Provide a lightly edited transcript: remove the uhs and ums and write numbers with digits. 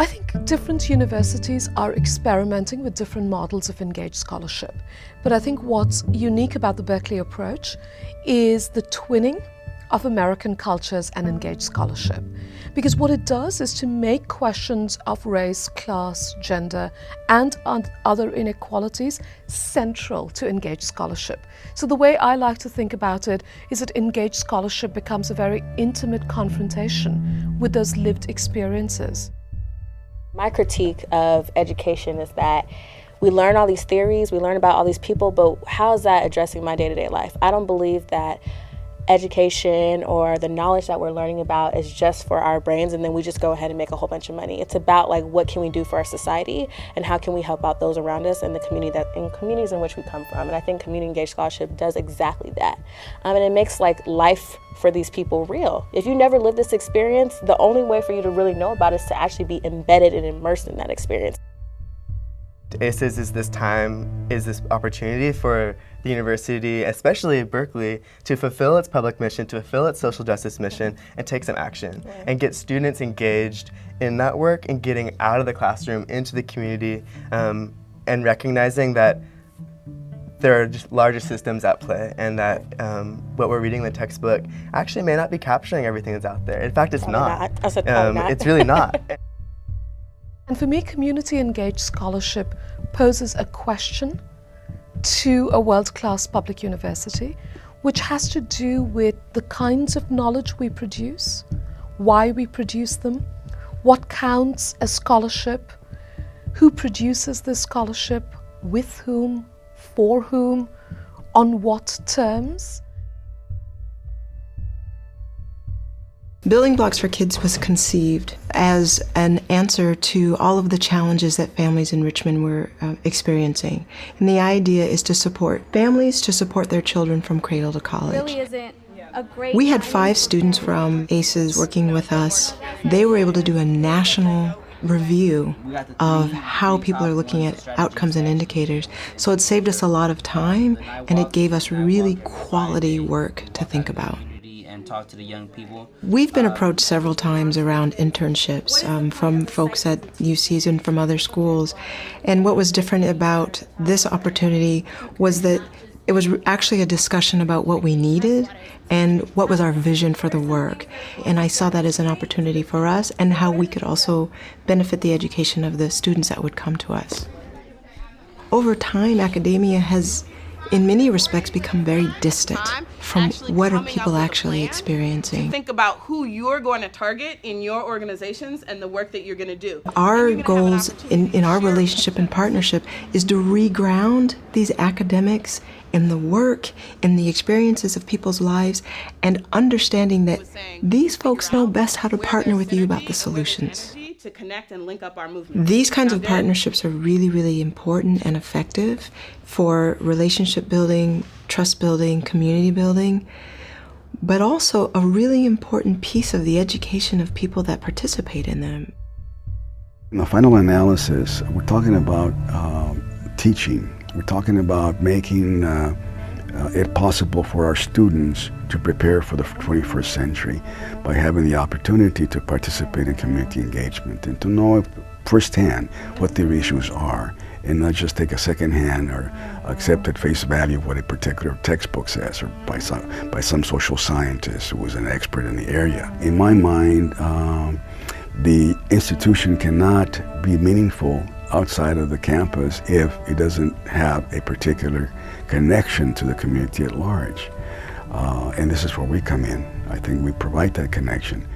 I think different universities are experimenting with different models of engaged scholarship. But I think what's unique about the Berkeley approach is the twinning of American cultures and engaged scholarship. Because what it does is to make questions of race, class, gender, and other inequalities central to engaged scholarship. So the way I like to think about it is that engaged scholarship becomes a very intimate confrontation with those lived experiences. My critique of education is that we learn all these theories, we learn about all these people, but how is that addressing my day-to-day life? I don't believe that education or the knowledge that we're learning about is just for our brains and then we just go ahead and make a whole bunch of money. It's about like what can we do for our society and how can we help out those around us and the communities in which we come from. And I think community engaged scholarship does exactly that. And it makes like life for these people real. If you never lived this experience, the only way for you to really know about it is to actually be embedded and immersed in that experience. ACES is this opportunity for the university, especially Berkeley, to fulfill its public mission, to fulfill its social justice mission, and take some action, and get students engaged in that work and getting out of the classroom into the community, and recognizing that there are just larger systems at play, and that what we're reading in the textbook actually may not be capturing everything that's out there. In fact, it's not. I said not. It's really not. And for me, community-engaged scholarship poses a question to a world-class public university, which has to do with the kinds of knowledge we produce, why we produce them, what counts as scholarship, who produces this scholarship, with whom, for whom, on what terms. Building Blocks for Kids was conceived as an answer to all of the challenges that families in Richmond were experiencing. And the idea is to support families to support their children from cradle to college. Really isn't a great We had 5 students from ACES working with us. They were able to do a national review of how people are looking at outcomes and indicators. So it saved us a lot of time and it gave us really quality work to think about. Talk to the young people. We've been approached several times around internships from folks at UCs and from other schools. And what was different about this opportunity was that it was actually a discussion about what we needed and what was our vision for the work. And I saw that as an opportunity for us and how we could also benefit the education of the students that would come to us. Over time, academia has in many respects become very distant from what are people actually experiencing. Think about who you're going to target in your organizations and the work that you're going to do. Our goals in our relationship and partnership is to reground these academics in the work, in the experiences of people's lives, and understanding that these folks know best how to partner with you about the solutions. To connect and link up our movement. These kinds of partnerships are really, really important and effective for relationship building, trust building, community building, but also a really important piece of the education of people that participate in them. In the final analysis, we're talking about teaching. We're talking about making it possible for our students to prepare for the 21st century by having the opportunity to participate in community engagement and to know firsthand what their issues are and not just take a second-hand or accept at face value what a particular textbook says or by some social scientist who was an expert in the area. In my mind, the institution cannot be meaningful outside of the campus if it doesn't have a particular connection to the community at large. And this is where we come in. I think we provide that connection.